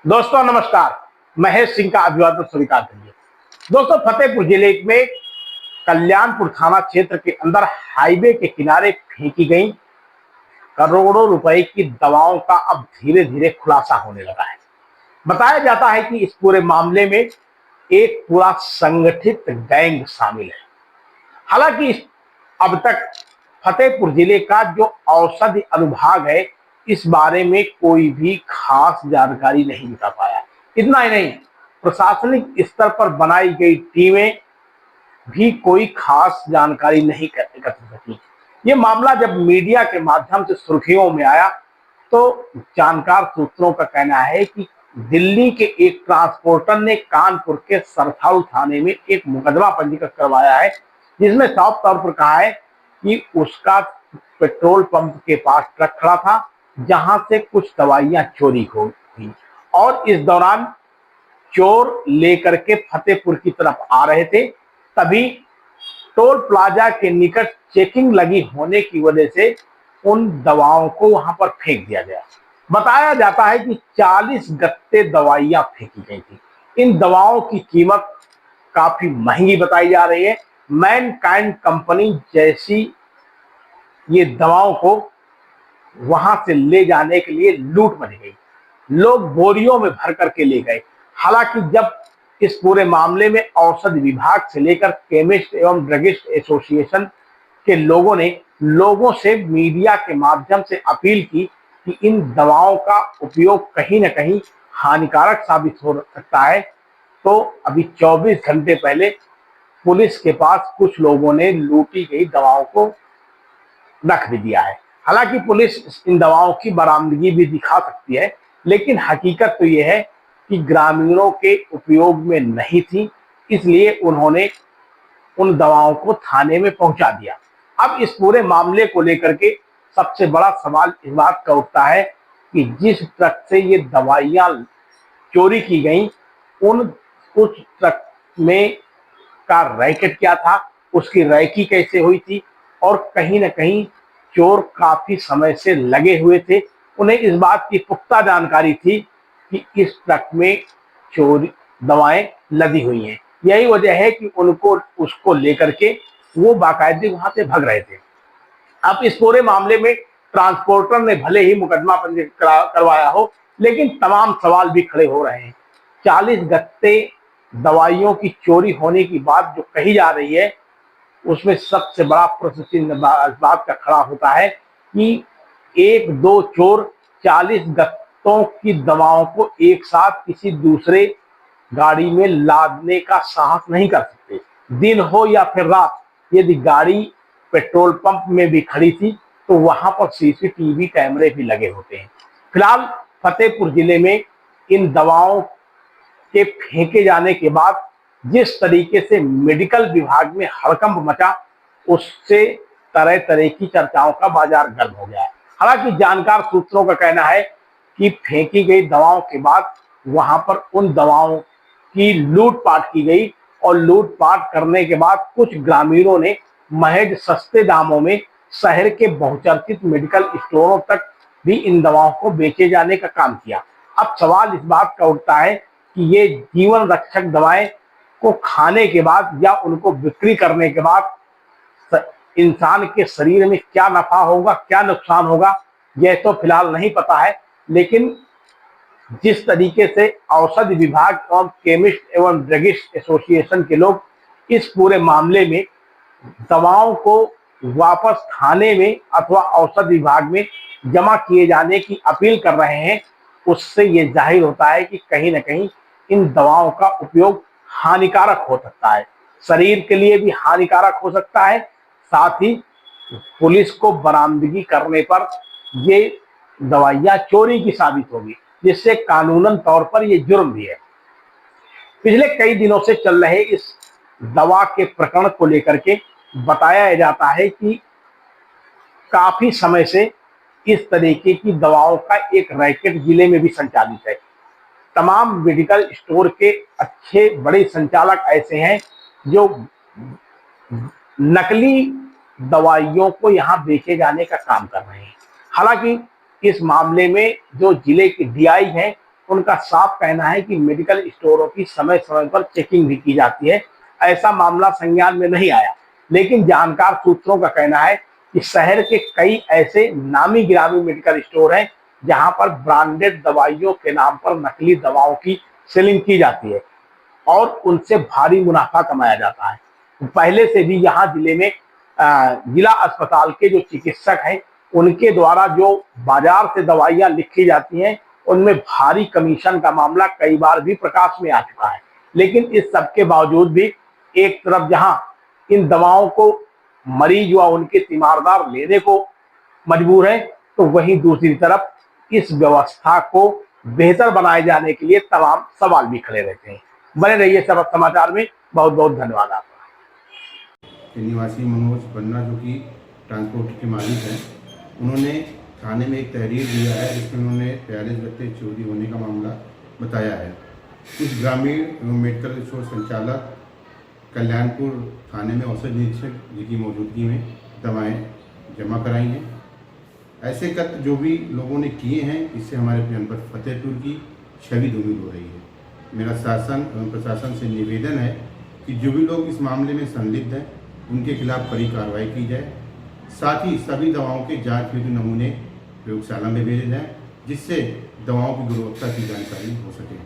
दोस्तों नमस्कार। महेश सिंह का अभिवादन स्वीकार करिए। दोस्तों, फतेहपुर जिले में कल्याणपुर थाना क्षेत्र के अंदर हाईवे के किनारे फेंकी गई करोड़ों रुपए की दवाओं का अब धीरे धीरे खुलासा होने लगा है। बताया जाता है कि इस पूरे मामले में एक पूरा संगठित गैंग शामिल है। हालांकि अब तक फतेहपुर जिले का जो औषधि अनुभाग है, इस बारे में कोई भी खास जानकारी नहीं बता पाया। इतना ही नहीं, प्रशासनिक स्तर पर बनाई गई टीमें भी कोई खास जानकारी नहीं एकत्र सकी। ये मामला जब मीडिया के माध्यम से सुर्खियों में आया तो जानकार सूत्रों का कहना है कि दिल्ली के एक ट्रांसपोर्टर ने कानपुर के सरथाऊ थाने में एक मुकदमा पंजीकृत करवाया है, जिसमें साफ तौर पर कहा है कि उसका पेट्रोल पंप के पास ट्रक खड़ा था, जहां से कुछ दवाइयां चोरी हो गई और इस दौरान चोर लेकर के फतेहपुर की तरफ आ रहे थे। तभी टोल प्लाजा के निकट चेकिंग लगी होने की वजह से उन दवाओं को वहां पर फेंक दिया गया। बताया जाता है कि 40 गत्ते दवाइयां फेंकी गई थी। इन दवाओं की कीमत काफी महंगी बताई जा रही है। मैनकाइंड कंपनी जैसी ये दवाओं को वहां से ले जाने के लिए लूट मच गई। लोग बोरियों में भर करके ले गए। हालांकि जब इस पूरे मामले में औषधि विभाग से लेकर केमिस्ट एवं ड्रगिस्ट एसोसिएशन के लोगों ने लोगों से मीडिया के माध्यम से अपील की कि इन दवाओं का उपयोग कहीं न कहीं हानिकारक साबित हो सकता है, तो अभी 24 घंटे पहले पुलिस के पास कुछ लोगों ने लूटी गई दवाओं को रख भी दिया है। हालांकि पुलिस इन दवाओं की बरामदगी भी दिखा सकती है, लेकिन हकीकत तो यह है कि ग्रामीणों के उपयोग में नहीं थी, इसलिए उन्होंने उन दवाओं को थाने में पहुंचा दिया। अब इस पूरे मामले को लेकर के सबसे बड़ा सवाल इस बात का उठता है कि जिस ट्रक से ये दवाइयां चोरी की गई, उस ट्रक में का रैकेट क्या था, उसकी रैकी कैसे हुई थी, और कहीं ना कहीं चोर काफी समय से लगे हुए थे। उन्हें इस बात की पुख्ता जानकारी थी कि इस ट्रक में चोरी दवाएं लदी हुई हैं। यही वजह है कि उनको उसको लेकर के वो बाकायदे वहां से भाग रहे थे। अब इस पूरे मामले में ट्रांसपोर्टर ने भले ही मुकदमा पंजीकृत करवाया हो, लेकिन तमाम सवाल भी खड़े हो रहे हैं। 40 गत्ते दवाइयों की चोरी होने की बात जो कही जा रही है, उसमें सबसे बड़ा प्रश्न चिन्ह बात का खड़ा होता है कि एक दो चोर 40 गत्तों की दवाओं को एक साथ किसी दूसरे गाड़ी में लादने का साहस नहीं कर सकते। दिन हो या फिर रात, यदि गाड़ी पेट्रोल पंप में भी खड़ी थी तो वहां पर सीसीटीवी कैमरे भी लगे होते हैं। फिलहाल फतेहपुर जिले में इन दवाओं के फेंके जाने के बाद जिस तरीके से मेडिकल विभाग में हड़कंप मचा, उससे तरह तरह की चर्चाओं का बाजार गर्म हो गया है। हालांकि जानकार सूत्रों का कहना है कि फेंकी गई दवाओं के बाद वहां पर उन दवाओं की लूटपाट की गई और लूटपाट करने के बाद कुछ ग्रामीणों ने महज सस्ते दामों में शहर के बहुचर्चित मेडिकल स्टोरों तक भी इन दवाओं को बेचे जाने का काम किया। अब सवाल इस बात का उठता है कि ये जीवन रक्षक दवाएं को खाने के बाद या उनको बिक्री करने के बाद इंसान के शरीर में क्या नफा होगा, क्या नुकसान होगा, यह तो फिलहाल नहीं पता है। लेकिन जिस तरीके से औषधि विभाग और केमिस्ट एवं ड्रगिस्ट एसोसिएशन के लोग इस पूरे मामले में दवाओं को वापस थाने में अथवा औषध विभाग में जमा किए जाने की अपील कर रहे हैं, उससे ये जाहिर होता है कि कहीं ना कहीं इन दवाओं का उपयोग हानिकारक हो सकता है, शरीर के लिए भी हानिकारक हो सकता है। साथ ही पुलिस को बरामदगी करने पर ये दवाइयां चोरी की साबित होगी, जिससे कानूनन तौर पर ये जुर्म भी है। पिछले कई दिनों से चल रहे इस दवा के प्रकरण को लेकर के बताया जाता है कि काफी समय से इस तरीके की दवाओं का एक रैकेट जिले में भी संचालित है। तमाम मेडिकल स्टोर के अच्छे बड़े संचालक ऐसे हैं जो नकली दवाइयों को यहां बेचे जाने का काम कर रहे हैं। हालांकि इस मामले में जो जिले के डीआई हैं, उनका साफ कहना है कि मेडिकल स्टोरों की समय समय पर चेकिंग भी की जाती है। ऐसा मामला संज्ञान में नहीं आया, लेकिन जानकार सूत्रों का कहना है कि शहर के कई ऐसे नामी गिरामी मेडिकल स्टोर हैं जहां पर ब्रांडेड दवाइयों के नाम पर नकली दवाओं की सेलिंग की जाती है और उनसे भारी मुनाफा कमाया जाता है। पहले से भी यहाँ जिले में जिला अस्पताल के जो चिकित्सक हैं उनके द्वारा जो बाजार से दवाइयां लिखी जाती हैं उनमें भारी कमीशन का मामला कई बार भी प्रकाश में आ चुका है। लेकिन इस सब के बावजूद भी एक तरफ जहां इन दवाओं को मरीज व उनके तीमारदार लेने को मजबूर है, तो वहीं दूसरी तरफ इस व्यवस्था को बेहतर बनाए जाने के लिए तमाम सवाल भी खड़े रहते हैं। बने रहिए सबक समाचार में। बहुत बहुत धन्यवाद आपका। निवासी मनोज पन्ना जो कि ट्रांसपोर्ट के मालिक हैं, उन्होंने थाने में एक तहरीर दिया है जिसमें उन्होंने 43 गत्ते चोरी होने का मामला बताया है। कुछ ग्रामीण एवं मेडिकल स्टोर संचालक कल्याणपुर थाने में औषध निरीक्षक जी की मौजूदगी में दवाएं जमा कराई हैं। ऐसे कत्ल जो भी लोगों ने किए हैं, इससे हमारे जनपद फतेहपुर की छवि धूमिल हो रही है। मेरा शासन एवं प्रशासन से निवेदन है कि जो भी लोग इस मामले में संलिप्त हैं उनके खिलाफ कड़ी कार्रवाई की जाए। साथ ही सभी दवाओं के जांच हेतु नमूने प्रयोगशाला में भेजे जाएं, जिससे दवाओं की गुणवत्ता की जानकारी हो सके।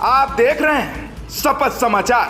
आप देख रहे हैं शपथ समाचार।